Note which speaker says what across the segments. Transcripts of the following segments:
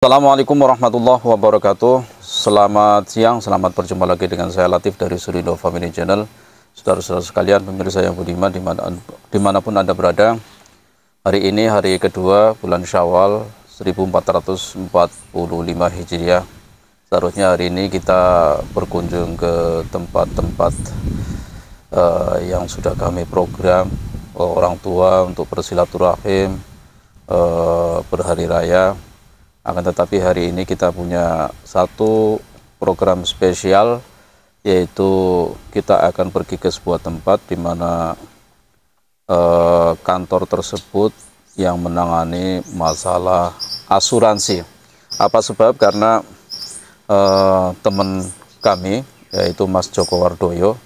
Speaker 1: Assalamualaikum warahmatullahi wabarakatuh. Selamat siang, selamat berjumpa lagi dengan saya Latif dari Surindo Family Channel. Saudara-saudara sekalian, pemirsa yang budiman dimanapun Anda berada. Hari ini hari kedua bulan Syawal 1445 Hijriah. Seharusnya hari ini kita berkunjung ke tempat-tempat yang sudah kami program orang tua untuk bersilaturahim berhari raya. Akan tetapi hari ini kita punya satu program spesial, yaitu kita akan pergi ke sebuah tempat di mana kantor tersebut yang menangani masalah asuransi. Apa sebab? Karena teman kami, yaitu Mas Joko Wardoyo,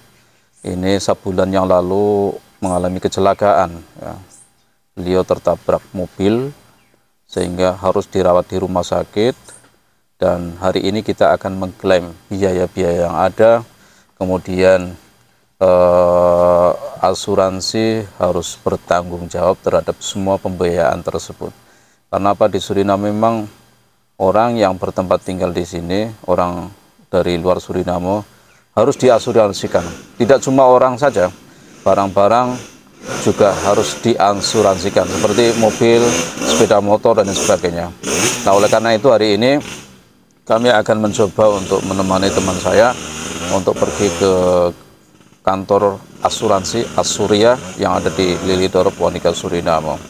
Speaker 1: ini sebulan yang lalu mengalami kecelakaan. Ya. Beliau tertabrak mobil sehingga harus dirawat di rumah sakit, dan hari ini kita akan mengklaim biaya-biaya yang ada, kemudian asuransi harus bertanggung jawab terhadap semua pembiayaan tersebut. Karena apa? Di Suriname memang orang yang bertempat tinggal di sini, orang dari luar Suriname, harus diasuransikan. Tidak cuma orang saja, barang-barang juga harus diasuransikan, seperti mobil, sepeda motor, dan sebagainya. Nah, oleh karena itu hari ini kami akan mencoba untuk menemani teman saya untuk pergi ke kantor asuransi Asuria yang ada di Lilidorop, Wanika, Suriname.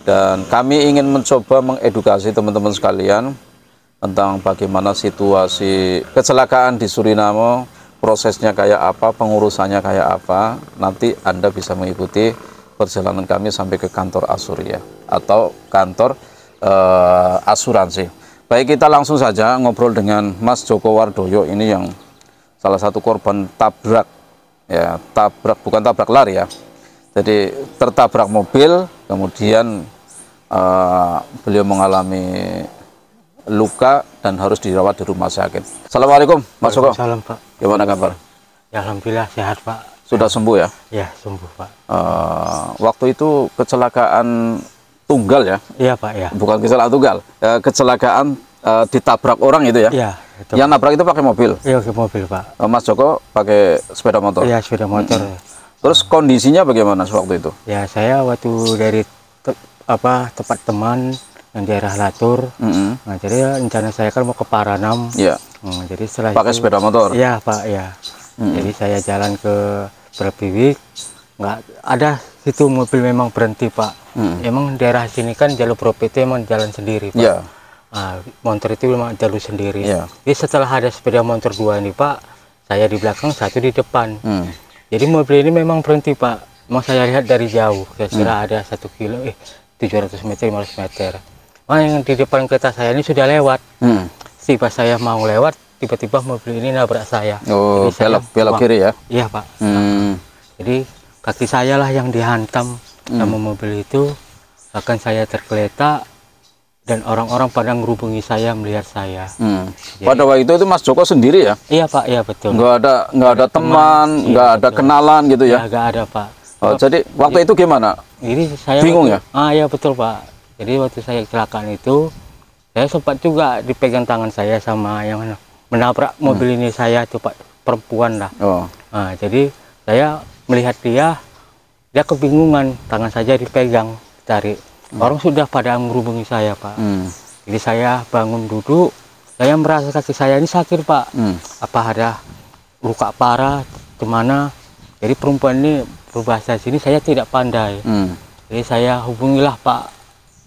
Speaker 1: Dan kami ingin mencoba mengedukasi teman-teman sekalian tentang bagaimana situasi kecelakaan di Suriname, prosesnya kayak apa, pengurusannya kayak apa. Nanti Anda bisa mengikuti perjalanan kami sampai ke kantor Asuria atau kantor asuransi. Baik, kita langsung saja ngobrol dengan Mas Joko Wardoyo ini, yang salah satu korban tabrak, ya, bukan tabrak lari ya. Jadi tertabrak mobil, kemudian beliau mengalami luka dan harus dirawat di rumah sakit. Assalamualaikum Mas Joko.
Speaker 2: Salam Pak.
Speaker 1: Gimana kabar?
Speaker 2: Ya, alhamdulillah sehat Pak.
Speaker 1: Sudah sembuh ya?
Speaker 2: Ya, sembuh Pak.
Speaker 1: Waktu itu kecelakaan tunggal ya?
Speaker 2: Iya Pak, ya.
Speaker 1: Bukan kecelakaan tunggal, kecelakaan ditabrak orang itu ya?
Speaker 2: Iya. Itu.
Speaker 1: Yang nabrak itu pakai mobil?
Speaker 2: Iya, pakai mobil Pak.
Speaker 1: Mas Joko pakai sepeda motor?
Speaker 2: Iya, sepeda motor.
Speaker 1: Terus kondisinya bagaimana waktu itu?
Speaker 2: Ya, saya waktu dari tempat teman yang daerah Latur. Nah, jadi rencana saya kan mau ke Paranam.
Speaker 1: Iya.
Speaker 2: Jadi setelah
Speaker 1: pakai
Speaker 2: itu,
Speaker 1: sepeda motor?
Speaker 2: Iya Pak, ya. Jadi saya jalan ke Berpiwik, nggak ada situ mobil memang berhenti Pak. Emang daerah sini kan jalur properti emang jalan sendiri Pak.
Speaker 1: Iya.
Speaker 2: Nah, motor itu memang jalur sendiri.
Speaker 1: Iya.
Speaker 2: Jadi setelah ada sepeda motor dua ini Pak, saya di belakang, satu di depan. Jadi mobil ini memang berhenti Pak. Mau saya lihat dari jauh, kira-kira ada 1 kilo, 700 meter, 500 meter. Nah, yang di depan kereta saya ini sudah lewat. Pas saya mau lewat, tiba-tiba mobil ini nabrak saya.
Speaker 1: Oh, belok kiri ya?
Speaker 2: Iya Pak. Jadi kaki saya lah yang dihantam sama mobil itu. Bahkan saya tergeletak dan orang-orang pada ngerubungi saya, melihat saya. Jadi,
Speaker 1: pada waktu itu Mas Joko sendiri ya?
Speaker 2: Iya Pak, iya betul.
Speaker 1: Nggak ada teman, nggak ada kenalan gitu ya?
Speaker 2: Nggak ada Pak.
Speaker 1: Oh, jadi waktu itu gimana?
Speaker 2: Jadi saya
Speaker 1: bingung ya?
Speaker 2: Iya betul Pak. Jadi waktu saya kecelakaan itu, saya sempat juga dipegang tangan saya sama yang menabrak mobil ini, saya itu Pak, perempuan lah. Nah, jadi saya melihat dia kebingungan, tangan saja dipegang, tarik. Orang sudah pada menghubungi saya Pak. Jadi saya bangun duduk, saya merasa kaki saya ini sakit Pak. Apa ada luka parah, kemana? Jadi perempuan ini berbahasa sini saya tidak pandai. Jadi saya hubungilah Pak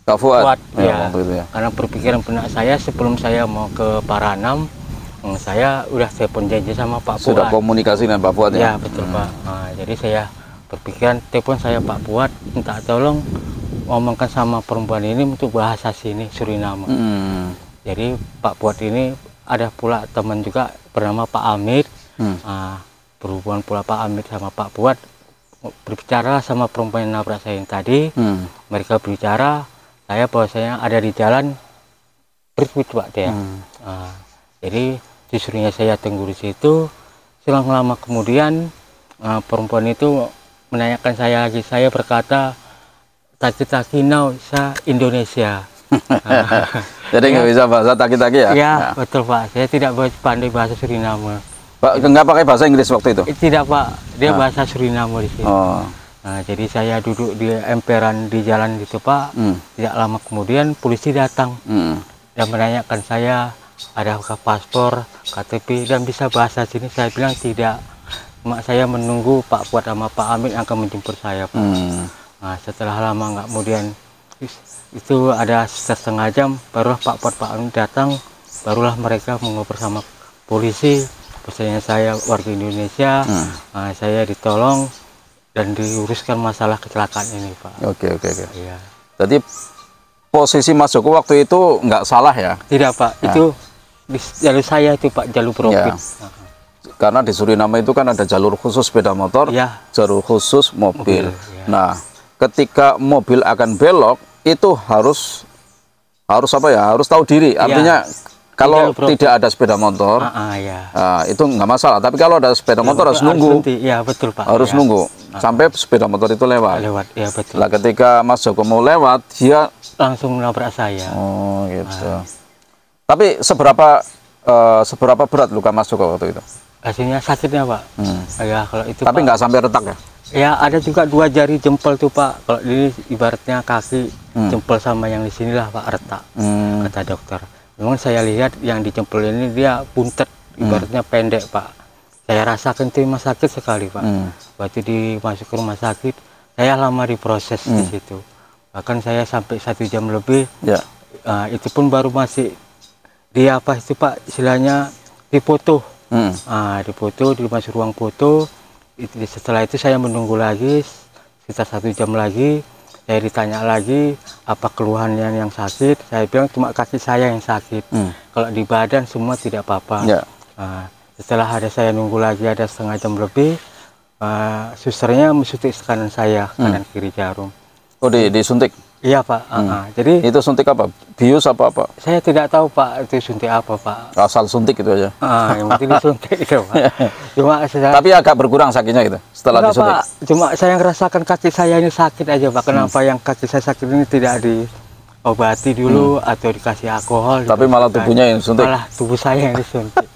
Speaker 1: Fuad.
Speaker 2: Ya, karena berpikiran benak saya sebelum saya mau ke Paranam, saya udah telepon janji sama Pak Fuad.
Speaker 1: Sudah komunikasi dengan Pak Fuad ya?
Speaker 2: Ya betul Pak. Nah, jadi saya berpikiran telepon saya Pak Fuad, minta tolong ngomongkan sama perempuan ini untuk bahasa sini Suriname. Jadi Pak Fuad ini ada pula teman juga bernama Pak Amit. Berhubungan pula Pak Amit sama Pak Fuad, berbicara sama perempuan yang nabrak saya yang tadi. Mereka berbicara, saya bahwasanya ada di jalan berikut Pak dia. Jadi disuruhnya saya tunggu di situ. Selang lama kemudian perempuan itu menanyakan saya lagi. Saya berkata, "Taki-taki now sa Indonesia."
Speaker 1: Jadi nggak bisa bahasa taki-taki ya?
Speaker 2: Ya, betul Pak. Saya tidak pandai bahasa Suriname.
Speaker 1: Pak, nggak pakai bahasa Inggris waktu itu?
Speaker 2: Tidak Pak, dia bahasa Suriname di sini.
Speaker 1: Oh.
Speaker 2: Nah, jadi saya duduk di emperan di jalan gitu Pak. Tidak lama kemudian polisi datang dan menanyakan saya adakah paspor, KTP dan bisa bahasa sini. Saya bilang tidak. Mak saya menunggu Pak Fuad sama Pak Amin akan menjemput saya Pak. Nah, setelah lama nggak kemudian itu ada setengah jam barulah Pak Fuad Pak Amin datang, barulah mereka mengoper sama polisi. Pesannya saya warga Indonesia, saya ditolong dan diuruskan masalah kecelakaan ini Pak.
Speaker 1: Oke.
Speaker 2: Iya.
Speaker 1: Jadi posisi Mas Joko waktu itu nggak salah ya?
Speaker 2: Tidak Pak, itu di jalur saya itu Pak, jalur profil.
Speaker 1: Karena di Suriname itu kan ada jalur khusus sepeda motor, jalur khusus mobil. Nah, ketika mobil akan belok itu harus apa ya? Harus tahu diri. Artinya kalau tidak ada sepeda motor, itu nggak masalah. Tapi kalau ada sepeda motor harus nunggu.
Speaker 2: Iya betul Pak.
Speaker 1: Harus nunggu sampai sepeda motor itu lewat.
Speaker 2: Ya betul.
Speaker 1: Nah, ketika Mas Joko mau lewat, dia
Speaker 2: langsung menabrak saya.
Speaker 1: Oh gitu. Tapi seberapa berat luka Mas Joko waktu itu?
Speaker 2: Hasilnya sakitnya Pak. Ya kalau itu.
Speaker 1: Tapi nggak sampai retak ya?
Speaker 2: Ya ada juga 2 jari jempol tuh Pak. Kalau ini ibaratnya kaki jempol sama yang di sinilah Pak retak. Kata dokter. Memang saya lihat yang di jempol ini dia buntet, ibaratnya pendek Pak. Saya rasakan itu rumah sakit sekali Pak. Waktu dimasuk ke rumah sakit, saya lama diproses di situ. Bahkan saya sampai 1 jam lebih. Itu pun baru masih di apa itu Pak, istilahnya dipoto. Dipoto, dimasuk ruang foto. Setelah itu saya menunggu lagi sekitar 1 jam lagi. Saya ditanya lagi apa keluhannya yang sakit. Saya bilang cuma kaki saya yang sakit. Kalau di badan semua tidak apa-apa. Setelah saya nunggu lagi ada setengah jam lebih, susternya mensuntik kanan saya, kanan kiri jarum.
Speaker 1: Oh disuntik?
Speaker 2: Iya Pak. Jadi
Speaker 1: itu suntik apa? Bius apa?
Speaker 2: Saya tidak tahu Pak itu suntik apa Pak.
Speaker 1: Asal suntik itu aja.
Speaker 2: Yang penting disuntik itu Pak.
Speaker 1: Tapi agak berkurang sakitnya gitu setelah disuntik.
Speaker 2: Pak, cuma saya ngerasakan kaki saya ini sakit aja Pak. Kenapa yang kaki saya sakit ini tidak diobati dulu atau dikasih alkohol?
Speaker 1: Tapi malah tubuhnya yang disuntik.
Speaker 2: Malah tubuh saya yang disuntik.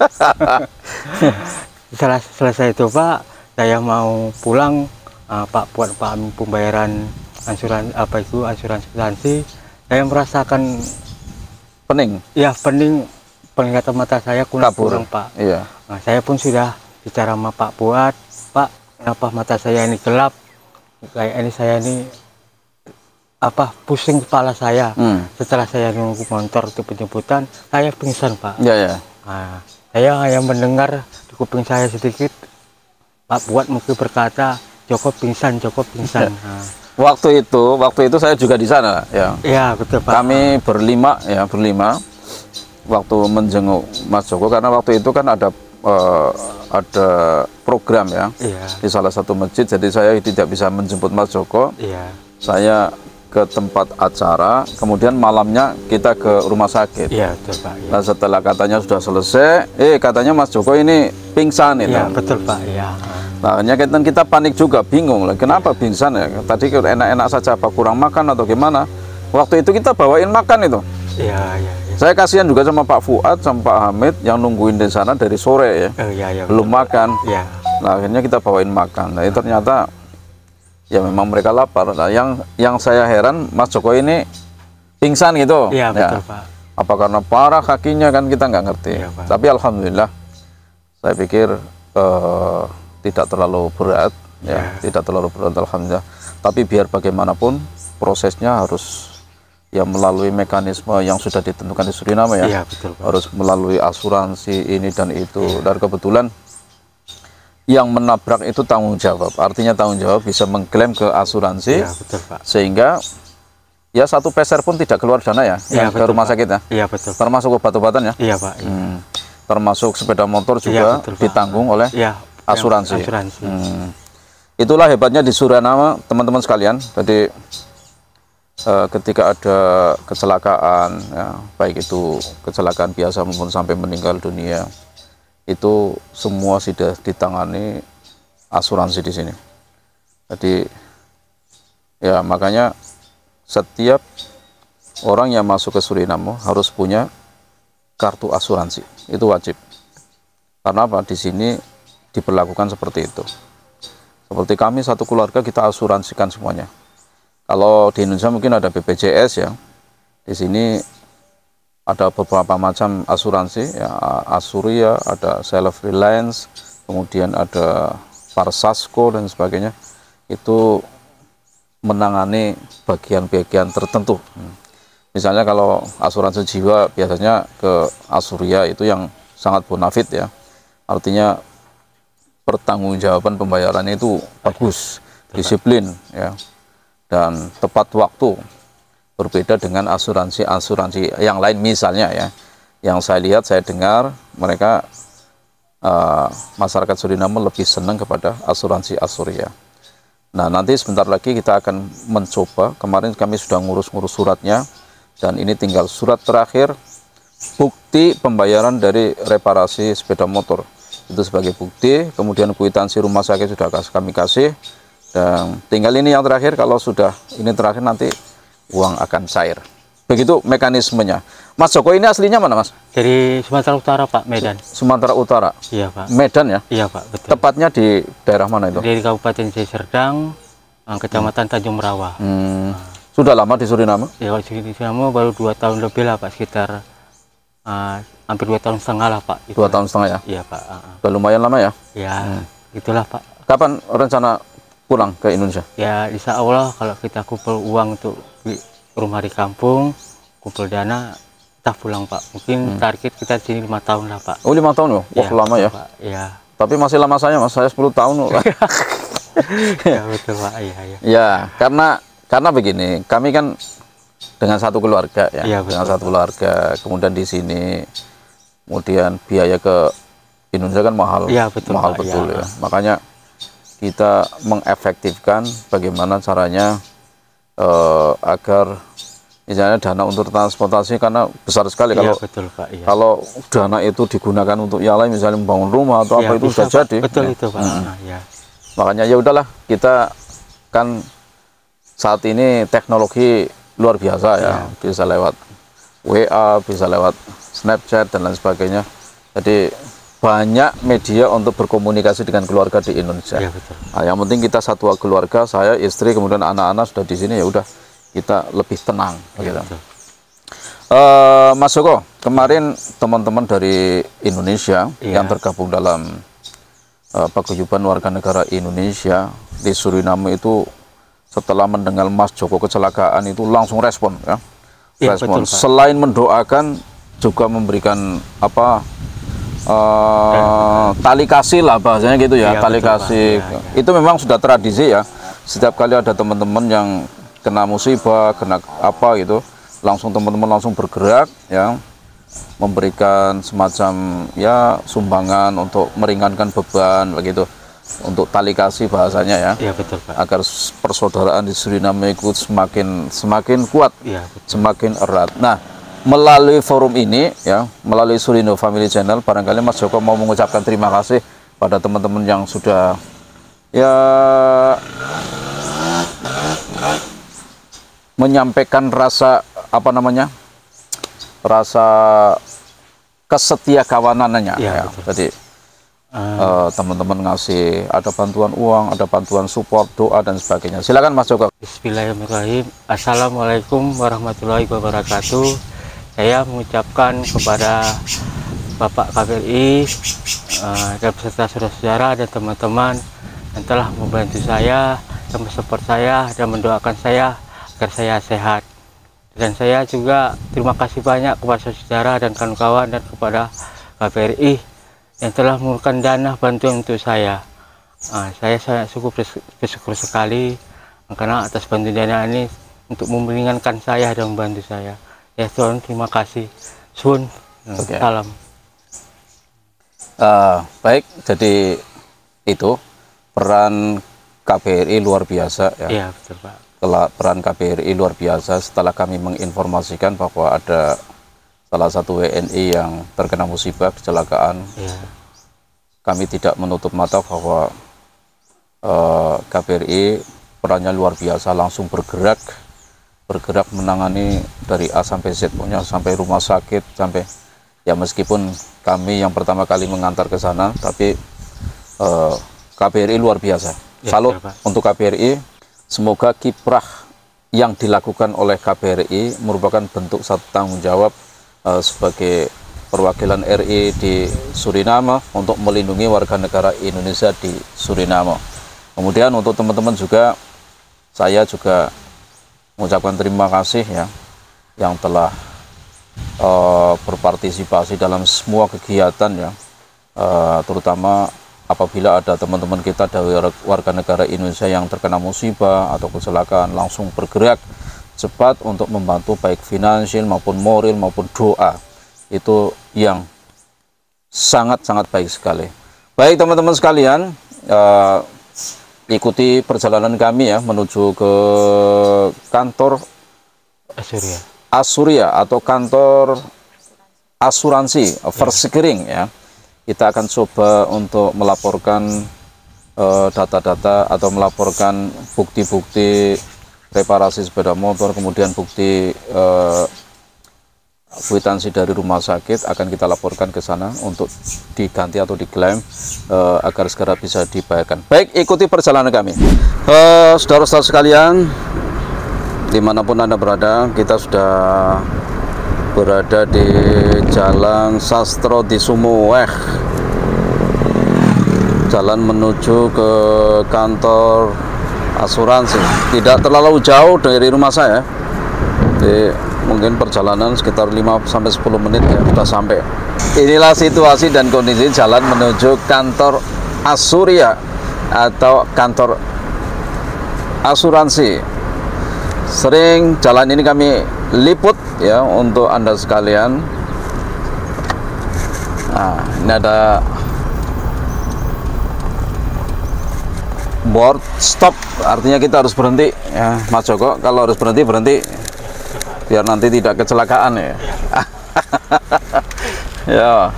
Speaker 2: Setelah selesai itu Pak, saya mau pulang. Pak buat Pak Amin pembayaran asuransi, saya merasakan
Speaker 1: pening.
Speaker 2: Ya pening, penglihatan mata saya kurang Pak.
Speaker 1: Iya.
Speaker 2: Nah, saya pun sudah bicara sama Pak Buat, Pak kenapa mata saya ini gelap, kayak ini saya ini pusing kepala saya. Setelah saya nunggu motor untuk penjemputan, saya pingsan Pak.
Speaker 1: Iya.
Speaker 2: Nah, saya hanya mendengar di kuping saya sedikit, Pak Buat mungkin berkata, Joko pingsan.
Speaker 1: Waktu itu saya juga di sana ya.
Speaker 2: Iya betul Pak.
Speaker 1: Kami berlima waktu menjenguk Mas Joko karena waktu itu kan ada program ya di salah satu masjid, jadi saya tidak bisa menjemput Mas Joko. Saya ke tempat acara, kemudian malamnya kita ke rumah sakit.
Speaker 2: Iya betul Pak.
Speaker 1: Nah setelah katanya sudah selesai, katanya Mas Joko ini pingsan itu.
Speaker 2: Iya betul Pak. Iya.
Speaker 1: Nah, kita panik juga, bingung lah, kenapa pingsan ya? Tadi enak-enak saja, apa kurang makan atau gimana? Waktu itu kita bawain makan itu.
Speaker 2: Iya.
Speaker 1: Saya kasihan juga sama Pak Fuad, sama Pak Hamid yang nungguin di sana dari sore ya. Belum makan. Nah, akhirnya kita bawain makan. Nah, ternyata ya memang mereka lapar. Nah, yang saya heran Mas Joko ini pingsan gitu.
Speaker 2: Iya betul Pak.
Speaker 1: Apa karena parah kakinya kan kita nggak ngerti. Tapi alhamdulillah, saya pikir tidak terlalu berat, tidak terlalu berat alhamdulillah. Tapi biar bagaimanapun prosesnya harus melalui mekanisme yang sudah ditentukan di Suriname ya.
Speaker 2: Iya, betul, Pak.
Speaker 1: Harus melalui asuransi ini dan itu. Dan kebetulan yang menabrak itu tanggung jawab. Artinya tanggung jawab bisa mengklaim ke asuransi.
Speaker 2: Iya, betul, Pak.
Speaker 1: Sehingga ya 1 peser pun tidak keluar dana ya, ke rumah sakit ya.
Speaker 2: Iya betul.
Speaker 1: Termasuk obat-obatan ya.
Speaker 2: Iya Pak.
Speaker 1: Termasuk sepeda motor juga betul, ditanggung oleh asuransi. Itulah hebatnya di Suriname teman-teman sekalian. Jadi ketika ada kecelakaan baik itu kecelakaan biasa maupun sampai meninggal dunia, itu semua sudah ditangani asuransi di sini. Jadi ya makanya setiap orang yang masuk ke Suriname harus punya kartu asuransi, itu wajib. Karena apa? Di sini diberlakukan seperti itu. Seperti kami satu keluarga kita asuransikan semuanya. Kalau di Indonesia mungkin ada BPJS ya. Di sini ada beberapa macam asuransi, ya, Asuria, ada Self Reliance, kemudian ada Parsasko dan sebagainya. Itu menangani bagian-bagian tertentu. Misalnya kalau asuransi jiwa biasanya ke Asuria, itu yang sangat bonafit ya. Artinya pertanggungjawaban pembayarannya itu bagus, disiplin ya, dan tepat waktu. Berbeda dengan asuransi yang lain misalnya ya, yang saya lihat, saya dengar mereka masyarakat Suriname lebih senang kepada asuransi Asuria. Nah, nanti sebentar lagi kita akan mencoba. Kemarin kami sudah ngurus-ngurus suratnya, dan ini tinggal surat terakhir, bukti pembayaran dari reparasi sepeda motor. Itu sebagai bukti, kemudian kwitansi rumah sakit sudah kami kasih, dan tinggal ini yang terakhir. Kalau sudah ini terakhir, nanti uang akan cair. Begitu mekanismenya. Mas Joko ini aslinya mana, Mas?
Speaker 2: Dari Sumatera Utara, Pak, Medan.
Speaker 1: Sumatera Utara.
Speaker 2: Iya, Pak.
Speaker 1: Medan ya?
Speaker 2: Iya, Pak, betul.
Speaker 1: Tepatnya di daerah mana itu?
Speaker 2: Dari Kabupaten Serdang, Kecamatan Tanjung Merawa.
Speaker 1: Sudah lama di Suriname?
Speaker 2: Ya, di Suriname baru 2 tahun lebih lah, Pak, sekitar hampir 2 tahun setengah lah, Pak.
Speaker 1: 2 tahun setengah ya?
Speaker 2: Iya, Pak.
Speaker 1: Sudah lumayan lama ya?
Speaker 2: Ya, itulah, Pak.
Speaker 1: Kapan rencana pulang ke Indonesia?
Speaker 2: Ya, insya Allah kalau kita kumpul uang untuk rumah di kampung, kumpul dana, kita pulang, Pak. Mungkin target kita di sini 5 tahun lah, Pak.
Speaker 1: Oh, 5 tahun loh? Wah,
Speaker 2: ya,
Speaker 1: lama ya?
Speaker 2: Pak. Ya.
Speaker 1: Tapi masih lama Mas. Saya 10 tahun loh.
Speaker 2: Ya, betul, Pak. Iya, iya.
Speaker 1: Ya, karena begini, kami kan dengan satu keluarga ya,
Speaker 2: ya, betul,
Speaker 1: dengan satu keluarga. Kemudian di sini, kemudian biaya ke Indonesia kan mahal,
Speaker 2: ya, betul,
Speaker 1: mahal
Speaker 2: Pak.
Speaker 1: betul ya. Makanya kita mengefektifkan bagaimana caranya agar misalnya dana untuk transportasi, karena besar sekali kalau
Speaker 2: betul, Pak. Ya.
Speaker 1: Kalau dana itu digunakan untuk yang lain, misalnya membangun rumah atau apa, itu
Speaker 2: bisa,
Speaker 1: sudah jadi.
Speaker 2: Betul
Speaker 1: ya.
Speaker 2: itu, Pak. Ya.
Speaker 1: Makanya ya udahlah, kita kan saat ini teknologi luar biasa ya, bisa lewat WA, bisa lewat Snapchat dan lain sebagainya. Jadi banyak media untuk berkomunikasi dengan keluarga di Indonesia.
Speaker 2: Ya, betul.
Speaker 1: Nah, yang penting kita satu keluarga, saya, istri, kemudian anak-anak sudah di sini, ya udah kita lebih tenang.
Speaker 2: Ya,
Speaker 1: gitu. Mas Joko, kemarin teman-teman dari Indonesia yang tergabung dalam paguyuban warga negara Indonesia di Suriname itu, setelah mendengar Mas Joko kecelakaan itu langsung respon ya. Respon. Betul, selain mendoakan, juga memberikan apa, tali kasih lah bahasanya gitu ya, tali kasih. Itu memang sudah tradisi ya. Setiap kali ada teman-teman yang kena musibah, kena apa gitu, langsung teman-teman langsung bergerak ya, memberikan semacam ya sumbangan untuk meringankan beban begitu, untuk tali kasih bahasanya ya.
Speaker 2: Iya, betul, Pak.
Speaker 1: Agar persaudaraan di Suriname ikut semakin kuat, semakin erat. Nah, melalui forum ini ya, melalui Suriname Family Channel, barangkali Mas Joko mau mengucapkan terima kasih pada teman-teman yang sudah ya menyampaikan rasa apa namanya, rasa kesetiakawanannya ya. Jadi teman-teman ngasih, ada bantuan uang, ada bantuan support, doa dan sebagainya. Silakan Mas Joko.
Speaker 2: Bismillahirrahmanirrahim. Assalamualaikum warahmatullahi wabarakatuh. Saya mengucapkan kepada Bapak KBRI dan beserta saudara-saudara dan teman-teman yang telah membantu saya dan mensupport saya dan mendoakan saya agar saya sehat. Dan saya juga terima kasih banyak kepada saudara dan kawan-kawan dan kepada KBRI yang telah memberikan dana bantuan untuk saya. Saya sangat bersyukur sekali karena atas bantuan dana ini untuk meringankan saya dan membantu saya. Ya Tuhan, terima kasih. Sun, salam.
Speaker 1: Baik, jadi itu peran KBRI luar biasa ya.
Speaker 2: Iya, betul, Pak.
Speaker 1: Peran KBRI luar biasa setelah kami menginformasikan bahwa ada salah satu WNI yang terkena musibah kecelakaan. Kami tidak menutup mata bahwa KBRI perannya luar biasa, langsung bergerak bergerak menangani dari A sampai Z, pokoknya sampai rumah sakit, sampai ya meskipun kami yang pertama kali mengantar ke sana, tapi KBRI luar biasa. Salut untuk KBRI. Semoga kiprah yang dilakukan oleh KBRI merupakan bentuk satu tanggung jawab sebagai perwakilan RI di Suriname untuk melindungi warga negara Indonesia di Suriname. Kemudian untuk teman-teman juga, saya juga mengucapkan terima kasih ya yang telah berpartisipasi dalam semua kegiatan ya, terutama apabila ada teman-teman kita dari warga negara Indonesia yang terkena musibah atau kecelakaan, langsung bergerak cepat untuk membantu baik finansial maupun moral maupun doa. Itu yang sangat-sangat baik sekali. Baik teman-teman sekalian, ikuti perjalanan kami ya menuju ke kantor Asuria atau kantor asuransi First Securing ya. Kita akan coba untuk melaporkan data-data atau melaporkan bukti-bukti reparasi sepeda motor, kemudian bukti kwitansi dari rumah sakit akan kita laporkan ke sana untuk diganti atau diklaim agar segera bisa dibayarkan. Baik, ikuti perjalanan kami. Saudara-saudara sekalian, dimanapun Anda berada, kita sudah berada di Jalan Sastro di Sumuweh, jalan menuju ke kantor asuransi. Tidak terlalu jauh dari rumah saya, jadi mungkin perjalanan sekitar 5-10 menit ya sudah sampai. Inilah situasi dan kondisi jalan menuju kantor Asuria atau kantor asuransi. Sering jalan ini kami liput ya untuk Anda sekalian. Nah, ini ada board stop, artinya kita harus berhenti ya Mas Joko. Kalau harus berhenti biar nanti tidak kecelakaan ya. Ya,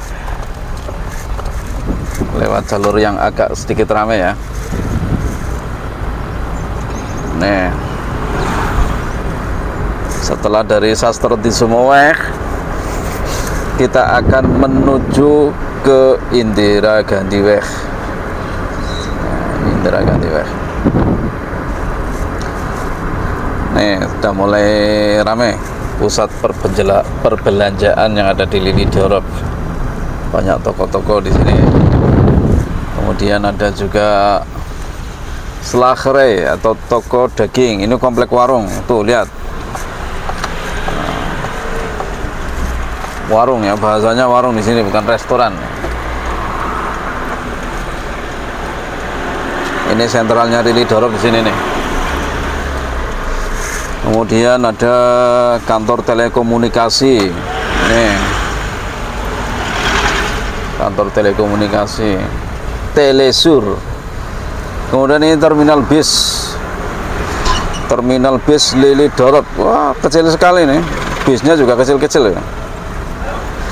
Speaker 1: lewat jalur yang agak sedikit ramai ya. Nih, setelah dari Sastro di Sumuweh, kita akan menuju ke Indira Gantiweh. Indira Gantiweh. Nih, sudah mulai ramai pusat perbelanjaan yang ada di Lili Dorop. Banyak toko-toko di sini. Kemudian ada juga Slagere atau toko daging. Ini komplek warung. Tuh lihat. Warung ya, bahasanya warung di sini, bukan restoran. Ini sentralnya Lili Dorop di sini nih. Kemudian ada kantor telekomunikasi. Nih, kantor telekomunikasi Telesur. Kemudian ini terminal bis Lili Dorop. Wah, kecil sekali nih, bisnya juga kecil-kecil ya.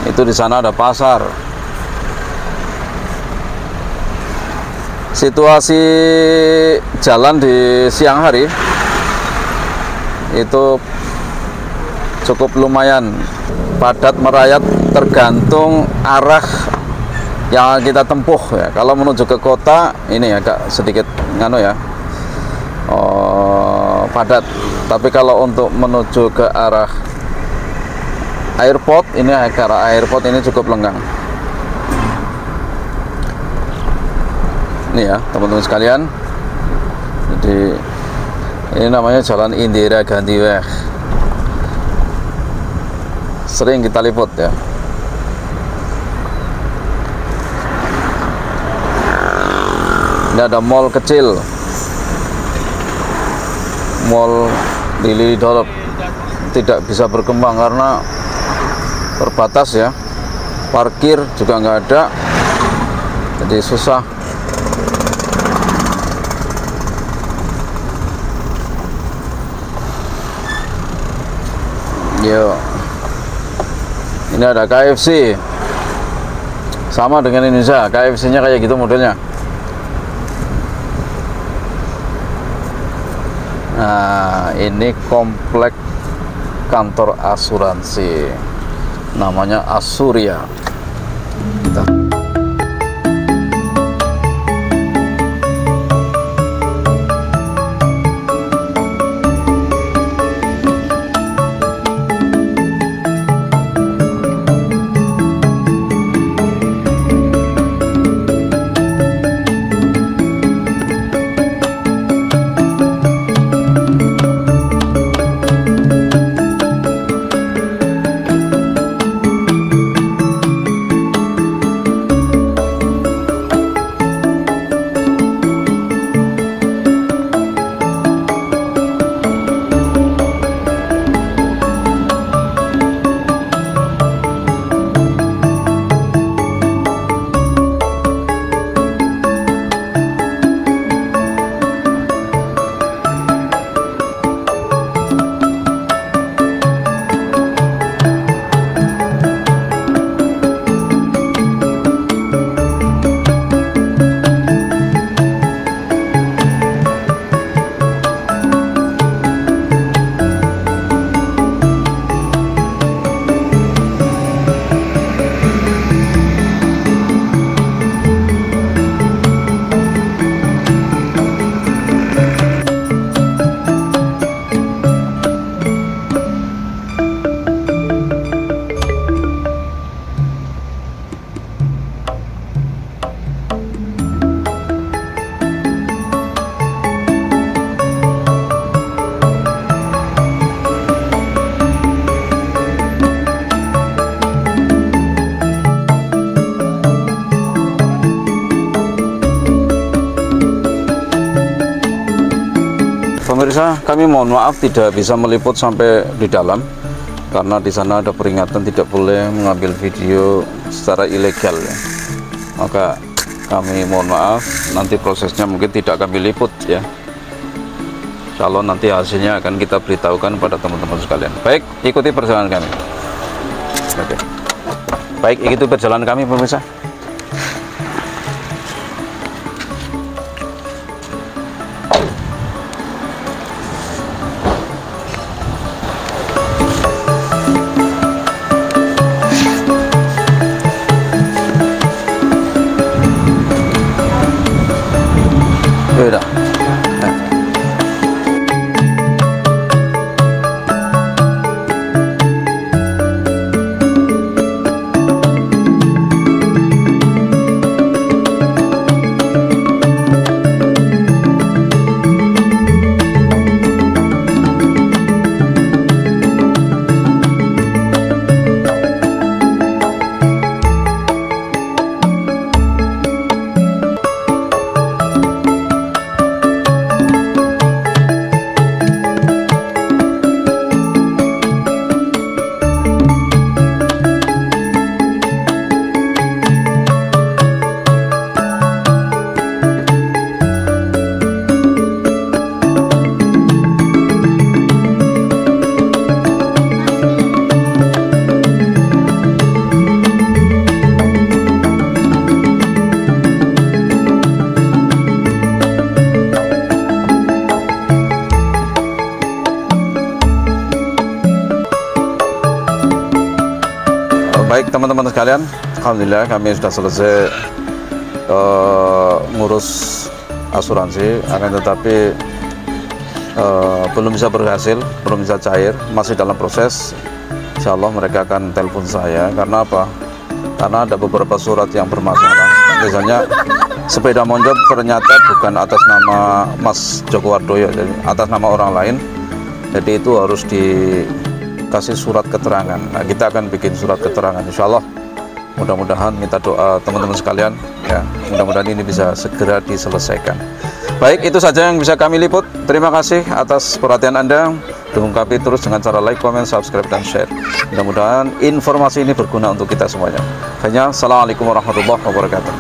Speaker 1: Itu di sana ada pasar. Situasi jalan di siang hari itu cukup lumayan padat merayat, tergantung arah yang kita tempuh ya. Kalau menuju ke kota ini agak sedikit padat, tapi kalau untuk menuju ke arah airport ini cukup lenggang. Ini ya teman-teman sekalian, jadi ini namanya Jalan Indira Gantiweh. Sering kita liput ya. Ini ada mall kecil, mall Lili Dorop. Tidak bisa berkembang karena terbatas ya. Parkir juga nggak ada, jadi susah. Yo, ini ada KFC, sama dengan Indonesia. KFC-nya kayak gitu modelnya. Nah, ini komplek kantor asuransi, namanya Asuria. Pemirsa, kami mohon maaf tidak bisa meliput sampai di dalam karena di sana ada peringatan tidak boleh mengambil video secara ilegal ya. Maka kami mohon maaf, nanti prosesnya mungkin tidak kami liput ya. Kalau nanti hasilnya akan kita beritahukan pada teman-teman sekalian. Baik, ikuti perjalanan kami. Oke. Baik, ikuti perjalanan kami pemirsa. Beda. Baik teman-teman sekalian, alhamdulillah kami sudah selesai ngurus asuransi, akan tetapi belum bisa berhasil, belum bisa cair, masih dalam proses. Insya Allah mereka akan telepon saya. Karena apa? Karena ada beberapa surat yang bermasalah. Misalnya sepeda monjok ternyata bukan atas nama Mas Joko Wardoyo, jadi atas nama orang lain. Jadi itu harus dikasih surat keterangan. Nah, kita akan bikin surat keterangan, insya Allah. Mudah-mudahan minta doa teman-teman sekalian, ya. Mudah-mudahan ini bisa segera diselesaikan. Baik, itu saja yang bisa kami liput. Terima kasih atas perhatian Anda. Dilengkapi terus dengan cara like, comment, subscribe, dan share. Mudah-mudahan informasi ini berguna untuk kita semuanya. Hanya, assalamualaikum warahmatullahi wabarakatuh.